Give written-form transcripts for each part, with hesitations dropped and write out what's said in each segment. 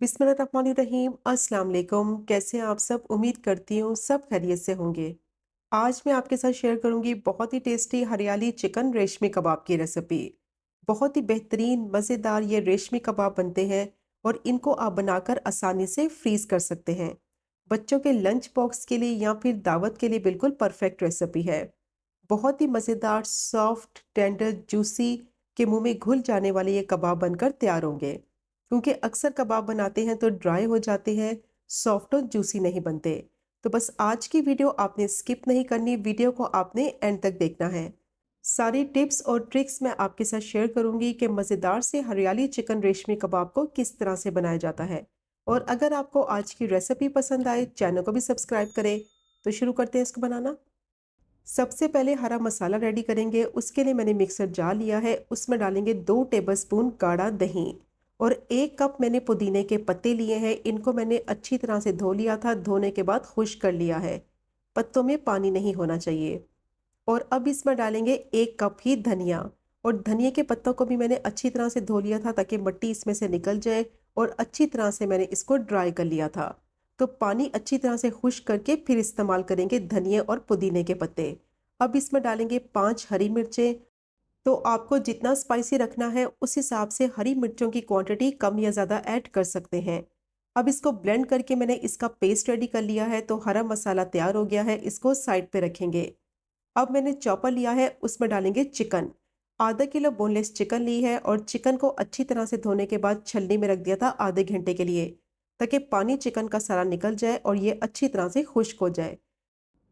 बिस्मिल्लाहिर्रहमानिर्रहीम। अस्सलाम वालेकुम। कैसे हैं आप सब? उम्मीद करती हूँ सब खैरियत से होंगे। आज मैं आपके साथ शेयर करूंगी बहुत ही टेस्टी हरियाली चिकन रेशमी कबाब की रेसिपी। बहुत ही बेहतरीन मज़ेदार ये रेशमी कबाब बनते हैं और इनको आप बनाकर आसानी से फ्रीज कर सकते हैं। बच्चों के लंच बॉक्स के लिए या फिर दावत के लिए बिल्कुल परफेक्ट रेसिपी है। बहुत ही मज़ेदार, सॉफ्ट, टेंडर, जूसी, के मुंह में घुल जाने वाले ये कबाब बनकर तैयार होंगे। क्योंकि अक्सर कबाब बनाते हैं तो ड्राई हो जाते हैं, सॉफ्ट और जूसी नहीं बनते। तो बस आज की वीडियो आपने स्किप नहीं करनी, वीडियो को आपने एंड तक देखना है। सारी टिप्स और ट्रिक्स मैं आपके साथ शेयर करूंगी कि मज़ेदार से हरियाली चिकन रेशमी कबाब को किस तरह से बनाया जाता है। और अगर आपको आज की रेसिपी पसंद आए, चैनल को भी सब्सक्राइब करें। तो शुरू करते हैं इसको बनाना। सबसे पहले हरा मसाला रेडी करेंगे। उसके लिए मैंने मिक्सर जार लिया है, उसमें डालेंगे 2 टेबलस्पून गाढ़ा दही और 1 कप मैंने पुदीने के पत्ते लिए हैं। इनको मैंने अच्छी तरह से धो लिया था, धोने के बाद खुश्क कर लिया है। पत्तों में पानी नहीं होना चाहिए। और अब इसमें डालेंगे 1 कप ही धनिया। और धनिया के पत्तों को भी मैंने अच्छी तरह से धो लिया था ताकि मिट्टी इसमें से निकल जाए, और अच्छी तरह से मैंने इसको ड्राई कर लिया था। तो पानी अच्छी तरह से खुश्क करके फिर इस्तेमाल करेंगे धनिया और पुदीने के पत्ते। अब इसमें डालेंगे 5 हरी मिर्चें। तो आपको जितना स्पाइसी रखना है उस हिसाब से हरी मिर्चों की क्वांटिटी कम या ज़्यादा ऐड कर सकते हैं। अब इसको ब्लेंड करके मैंने इसका पेस्ट रेडी कर लिया है। तो हरा मसाला तैयार हो गया है, इसको साइड पे रखेंगे। अब मैंने चॉपर लिया है, उसमें डालेंगे चिकन। आधा किलो बोनलेस चिकन ली है और चिकन को अच्छी तरह से धोने के बाद छलनी में रख दिया था आधे घंटे के लिए, ताकि पानी चिकन का सारा निकल जाए और ये अच्छी तरह से खुश्क हो जाए।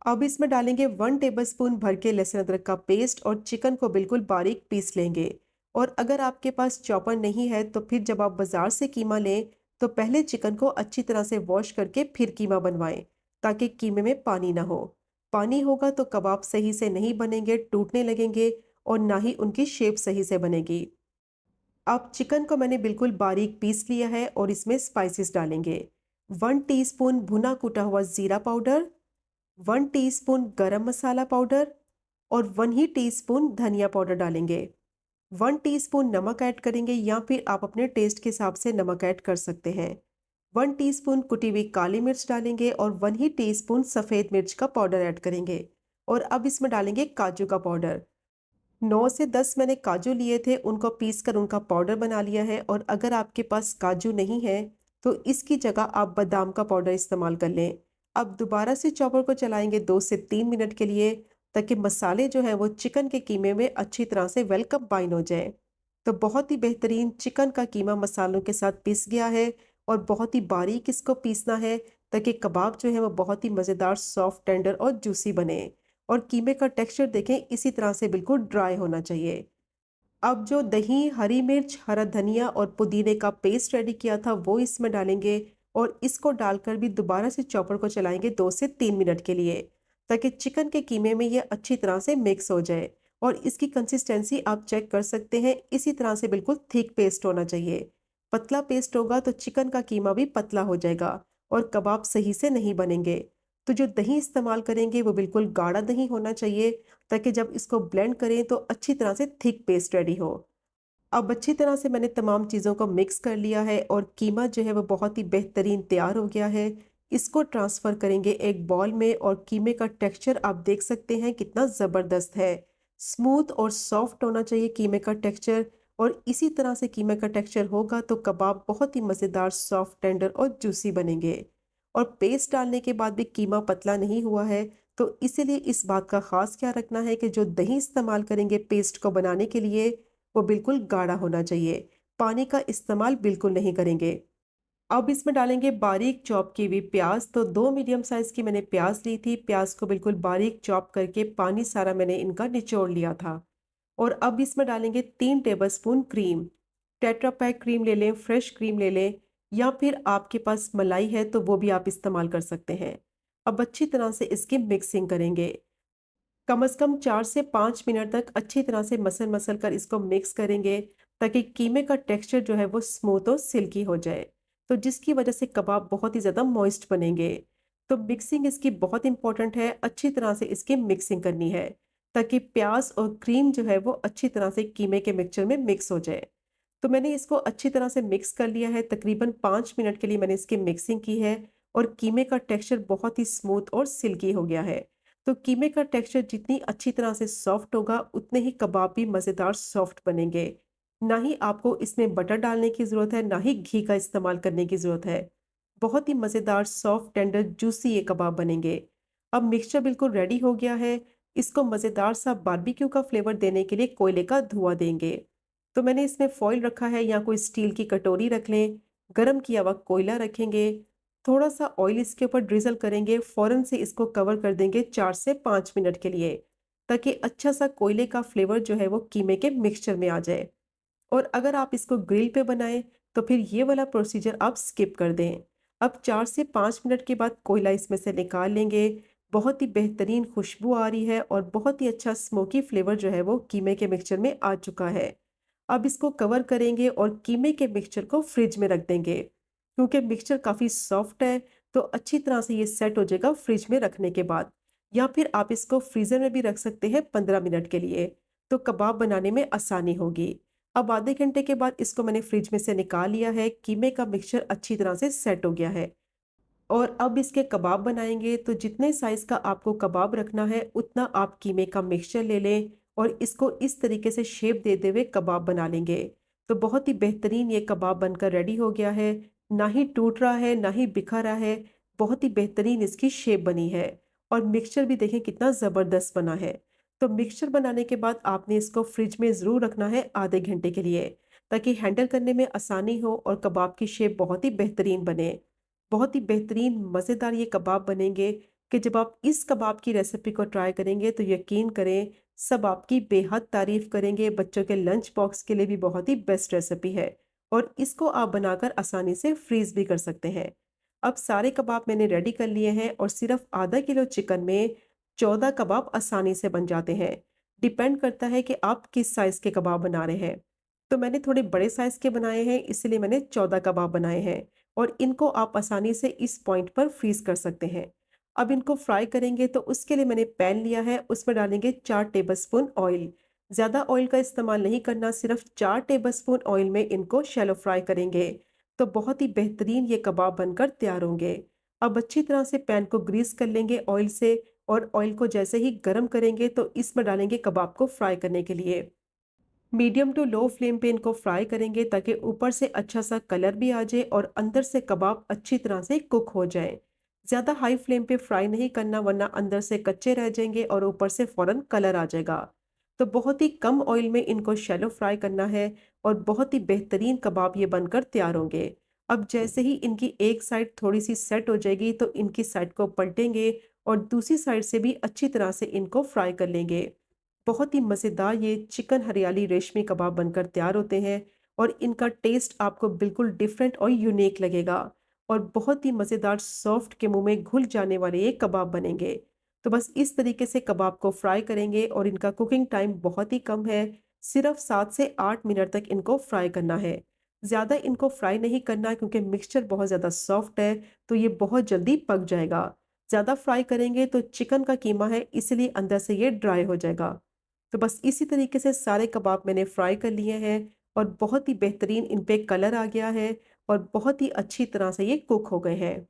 अब इसमें डालेंगे 1 टेबलस्पून भर के लहसुन अदरक का पेस्ट और चिकन को बिल्कुल बारीक पीस लेंगे। और अगर आपके पास चॉपर नहीं है तो फिर जब आप बाजार से कीमा लें तो पहले चिकन को अच्छी तरह से वॉश करके फिर कीमा बनवाएं, ताकि कीमे में पानी ना हो। पानी होगा तो कबाब सही से नहीं बनेंगे, टूटने लगेंगे और ना ही उनकी शेप सही से बनेगी। अब चिकन को मैंने बिल्कुल बारीक पीस लिया है और इसमें स्पाइसेस डालेंगे। 1 टीस्पून भुना कुटा हुआ जीरा पाउडर, 1 टीस्पून गरम मसाला पाउडर और 1 ही टीस्पून धनिया पाउडर डालेंगे। 1 टीस्पून नमक ऐड करेंगे या फिर आप अपने टेस्ट के हिसाब से नमक ऐड कर सकते हैं। 1 टीस्पून कुटी हुई काली मिर्च डालेंगे और 1 ही टीस्पून सफ़ेद मिर्च का पाउडर ऐड करेंगे। और अब इसमें डालेंगे काजू का पाउडर। 9 से 10 मैंने काजू लिए थे, उनको पीस कर उनका पाउडर बना लिया है। और अगर आपके पास काजू नहीं है तो इसकी जगह आप बादाम का पाउडर इस्तेमाल कर लें। अब दोबारा से चॉपर को चलाएंगे 2 से 3 मिनट के लिए, ताकि मसाले जो हैं वो चिकन के कीमे में अच्छी तरह से वेल कंबाइन हो जाए। तो बहुत ही बेहतरीन चिकन का कीमा मसालों के साथ पिस गया है और बहुत ही बारीक इसको पीसना है, ताकि कबाब जो है वो बहुत ही मज़ेदार, सॉफ्ट, टेंडर और जूसी बने। और कीमे का टेक्सचर देखें, इसी तरह से बिल्कुल ड्राई होना चाहिए। अब जो दही, हरी मिर्च, हरा धनिया और पुदीने का पेस्ट रेडी किया था वो इसमें डालेंगे। और इसको डालकर भी दोबारा से चॉपर को चलाएंगे 2 से 3 मिनट के लिए, ताकि चिकन के कीमे में ये अच्छी तरह से मिक्स हो जाए। और इसकी कंसिस्टेंसी आप चेक कर सकते हैं, इसी तरह से बिल्कुल थिक पेस्ट होना चाहिए। पतला पेस्ट होगा तो चिकन का कीमा भी पतला हो जाएगा और कबाब सही से नहीं बनेंगे। तो जो दही इस्तेमाल करेंगे वो बिल्कुल गाढ़ा दही होना चाहिए, ताकि जब इसको ब्लेंड करें तो अच्छी तरह से थिक पेस्ट रेडी हो। अब अच्छी तरह से मैंने तमाम चीज़ों को मिक्स कर लिया है और कीमा जो है वो बहुत ही बेहतरीन तैयार हो गया है। इसको ट्रांसफ़र करेंगे एक बॉल में और कीमे का टेक्सचर आप देख सकते हैं कितना ज़बरदस्त है। स्मूथ और सॉफ्ट होना चाहिए कीमे का टेक्सचर। और इसी तरह से कीमे का टेक्सचर होगा तो कबाब बहुत ही मज़ेदार, सॉफ्ट, टेंडर और जूसी बनेंगे। और पेस्ट डालने के बाद भी कीमा पतला नहीं हुआ है, तो इसीलिए इस बात का ख़ास ख्याल रखना है कि जो दही इस्तेमाल करेंगे पेस्ट को बनाने के लिए वो बिल्कुल गाढ़ा होना चाहिए। पानी का इस्तेमाल बिल्कुल नहीं करेंगे। अब इसमें डालेंगे बारीक चॉप की हुई प्याज। तो 2 मीडियम साइज़ की मैंने प्याज ली थी, प्याज को बिल्कुल बारीक चॉप करके पानी सारा मैंने इनका निचोड़ लिया था। और अब इसमें डालेंगे 3 tablespoon cream. Tetra pack cream ले लें, फ्रेश क्रीम ले लें, या फिर आपके पास मलाई है तो वो भी आप इस्तेमाल कर सकते हैं। अब अच्छी तरह से इसकी मिक्सिंग करेंगे। कम से कम 4 से 5 मिनट तक अच्छी तरह से मसल मसल कर इसको मिक्स करेंगे, ताकि कीमे का टेक्सचर जो है वो स्मूथ और सिल्की हो जाए, तो जिसकी वजह से कबाब बहुत ही ज़्यादा मॉइस्ट बनेंगे। तो मिक्सिंग इसकी बहुत इंपॉर्टेंट है, अच्छी तरह से इसकी मिक्सिंग करनी है, ताकि प्याज और क्रीम जो है वो अच्छी तरह से कीमे के मिक्सचर में मिक्स हो जाए। तो मैंने इसको अच्छी तरह से मिक्स कर लिया है, तकरीबन 5 मिनट के लिए मैंने इसकी मिक्सिंग की है और कीमे का टेक्सचर बहुत ही स्मूथ और सिल्की हो गया है। तो कीमे का टेक्सचर जितनी अच्छी तरह से सॉफ्ट होगा, उतने ही कबाब भी मज़ेदार सॉफ्ट बनेंगे। ना ही आपको इसमें बटर डालने की ज़रूरत है, ना ही घी का इस्तेमाल करने की ज़रूरत है। बहुत ही मज़ेदार सॉफ्ट टेंडर जूसी ये कबाब बनेंगे। अब मिक्सचर बिल्कुल रेडी हो गया है। इसको मज़ेदार सा बारबेक्यू का फ्लेवर देने के लिए कोयले का धुआं देंगे। तो मैंने इसमें फ़ॉइल रखा है या कोई स्टील की कटोरी रख लें, गरम किया हुआ कोयला रखेंगे, थोड़ा-सा ऑयल इसके ऊपर ड्रिज़ल करेंगे, फ़ौरन से इसको कवर कर देंगे 4 से 5 मिनट के लिए, ताकि अच्छा-सा कोयले का फ्लेवर जो है वो कीमे के मिक्सचर में आ जाए। और अगर आप इसको ग्रिल पे बनाएँ, तो फिर ये वाला प्रोसीजर आप स्किप कर दें। अब 4 से 5 मिनट के बाद कोयला इसमें से निकाल लेंगे। बहुत ही बेहतरीन खुशबू आ रही है और बहुत ही अच्छा स्मोकी फ्लेवर जो है वो कीमे के मिक्सचर में आ चुका है। अब इसको कवर करेंगे और कीमे के मिक्सचर को फ्रिज में रख देंगे। क्योंकि मिक्सचर काफ़ी सॉफ्ट है, तो अच्छी तरह से ये सेट हो जाएगा फ्रिज में रखने के बाद। या फिर आप इसको फ्रीज़र में भी रख सकते हैं 15 मिनट के लिए, तो कबाब बनाने में आसानी होगी। अब आधे घंटे के बाद इसको मैंने फ्रिज में से निकाल लिया है, कीमे का मिक्सचर अच्छी तरह से सेट हो गया है। और अब इसके कबाब बनाएँगे, तो जितने साइज़ का आपको कबाब रखना है, उतना आप कीमे का मिक्सचर ले लें और इसको इस तरीके से शेप देते हुए कबाब बना लेंगे। तो बहुत ही बेहतरीन ये कबाब बनकर रेडी हो गया है। ना ही टूट रहा है, ना ही बिखर रहा है, बहुत ही बेहतरीन इसकी शेप बनी है। और मिक्सचर भी देखें कितना ज़बरदस्त बना है। तो मिक्सचर बनाने के बाद आपने इसको फ्रिज में ज़रूर रखना है आधे घंटे के लिए, ताकि हैंडल करने में आसानी हो और कबाब की शेप बहुत ही बेहतरीन बने। बहुत ही बेहतरीन मज़ेदार ये कबाब बनेंगे कि जब आप इस कबाब की रेसिपी को ट्राई करेंगे तो यकीन करें, सब आपकी बेहद तारीफ़ करेंगे। बच्चों के लंच बॉक्स के लिए भी बहुत ही बेस्ट रेसिपी है और इसको आप बनाकर आसानी से फ्रीज़ भी कर सकते हैं। अब सारे कबाब मैंने रेडी कर लिए हैं और सिर्फ़ आधा किलो चिकन में 14 कबाब आसानी से बन जाते हैं। डिपेंड करता है कि आप किस साइज़ के कबाब बना रहे हैं। तो मैंने थोड़े बड़े साइज़ के बनाए हैं, इसलिए मैंने 14 कबाब बनाए हैं। और इनको आप आसानी से इस पॉइंट पर फ्रीज़ कर सकते हैं। अब इनको फ्राई करेंगे, तो उसके लिए मैंने पैन लिया है, उसमें डालेंगे 4 टेबलस्पून ऑयल। ज़्यादा ऑयल का इस्तेमाल नहीं करना, सिर्फ़ 4 टेबलस्पून ऑयल में इनको शैलो फ्राई करेंगे, तो बहुत ही बेहतरीन ये कबाब बनकर तैयार होंगे। अब अच्छी तरह से पैन को ग्रीस कर लेंगे ऑयल से और ऑयल को जैसे ही गरम करेंगे, तो इसमें डालेंगे कबाब को फ्राई करने के लिए। मीडियम टू लो फ्लेम पे इनको फ्राई करेंगे, ताकि ऊपर से अच्छा सा कलर भी आ जाए और अंदर से कबाब अच्छी तरह से कुक हो जाए। ज़्यादा हाई फ्लेम पे फ्राई नहीं करना, वरना अंदर से कच्चे रह जाएंगे और ऊपर से फ़ौरन कलर आ जाएगा। तो बहुत ही कम ऑयल में इनको शैलो फ्राई करना है और बहुत ही बेहतरीन कबाब ये बनकर तैयार होंगे। अब जैसे ही इनकी एक साइड थोड़ी सी सेट हो जाएगी, तो इनकी साइड को पलटेंगे और दूसरी साइड से भी अच्छी तरह से इनको फ्राई कर लेंगे। बहुत ही मज़ेदार ये चिकन हरियाली रेशमी कबाब बनकर तैयार होते हैं और इनका टेस्ट आपको बिल्कुल डिफरेंट और यूनिक लगेगा और बहुत ही मज़ेदार सॉफ्ट के मुंह में घुल जाने वाले ये कबाब बनेंगे। तो बस इस तरीके से कबाब को फ्राई करेंगे और इनका कुकिंग टाइम बहुत ही कम है, सिर्फ 7 से 8 मिनट तक इनको फ्राई करना है। ज़्यादा इनको फ्राई नहीं करना, क्योंकि मिक्सचर बहुत ज़्यादा सॉफ्ट है, तो ये बहुत जल्दी पक जाएगा। ज़्यादा फ्राई करेंगे तो चिकन का कीमा है, इसलिए अंदर से ये ड्राई हो जाएगा। तो बस इसी तरीके से सारे कबाब मैंने फ्राई कर लिए हैं और बहुत ही बेहतरीन इन पे कलर आ गया है और बहुत ही अच्छी तरह से ये कुक हो गए हैं।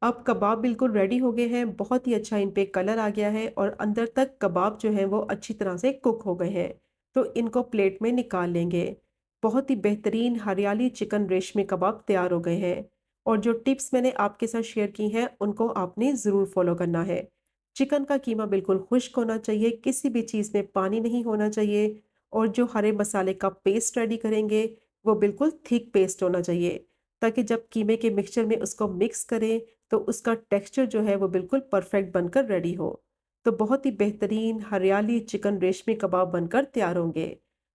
अब कबाब बिल्कुल रेडी हो गए हैं, बहुत ही अच्छा इन पे कलर आ गया है और अंदर तक कबाब जो हैं वो अच्छी तरह से कुक हो गए हैं। तो इनको प्लेट में निकाल लेंगे। बहुत ही बेहतरीन हरियाली चिकन रेशमी कबाब तैयार हो गए हैं और जो टिप्स मैंने आपके साथ शेयर की हैं, उनको आपने ज़रूर फॉलो करना है। चिकन का कीमा बिल्कुल खुश्क होना चाहिए, किसी भी चीज़ में पानी नहीं होना चाहिए और जो हरे मसाले का पेस्ट रेडी करेंगे, वो बिल्कुल थिक पेस्ट होना चाहिए, ताकि जब कीमे के मिक्सचर में उसको मिक्स करें, तो उसका टेक्सचर जो है वो बिल्कुल परफेक्ट बनकर रेडी हो। तो बहुत ही बेहतरीन हरियाली चिकन रेशमी कबाब बनकर तैयार होंगे।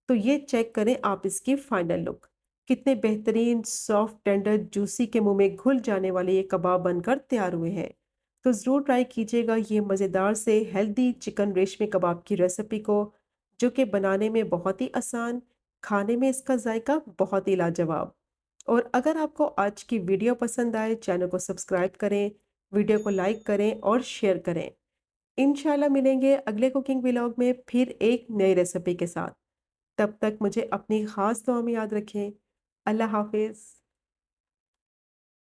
तो ये चेक करें आप इसकी फाइनल लुक। कितने बेहतरीन सॉफ्ट टेंडर जूसी के मुंह में घुल जाने वाले ये कबाब बनकर तैयार हुए हैं। तो ज़रूर ट्राई कीजिएगा ये मज़ेदार से हेल्दी चिकन रेशमी कबाब की रेसिपी को, जो कि बनाने में बहुत ही आसान, खाने में इसका जायका बहुत ही लाजवाब। और अगर आपको आज की वीडियो पसंद आए, चैनल को सब्सक्राइब करें, वीडियो को लाइक करें और शेयर करें। इंशाल्लाह मिलेंगे अगले कुकिंग व्लॉग में फिर एक नई रेसिपी के साथ। तब तक मुझे अपनी ख़ास दुआ में याद रखें। अल्लाह हाफ़िज़।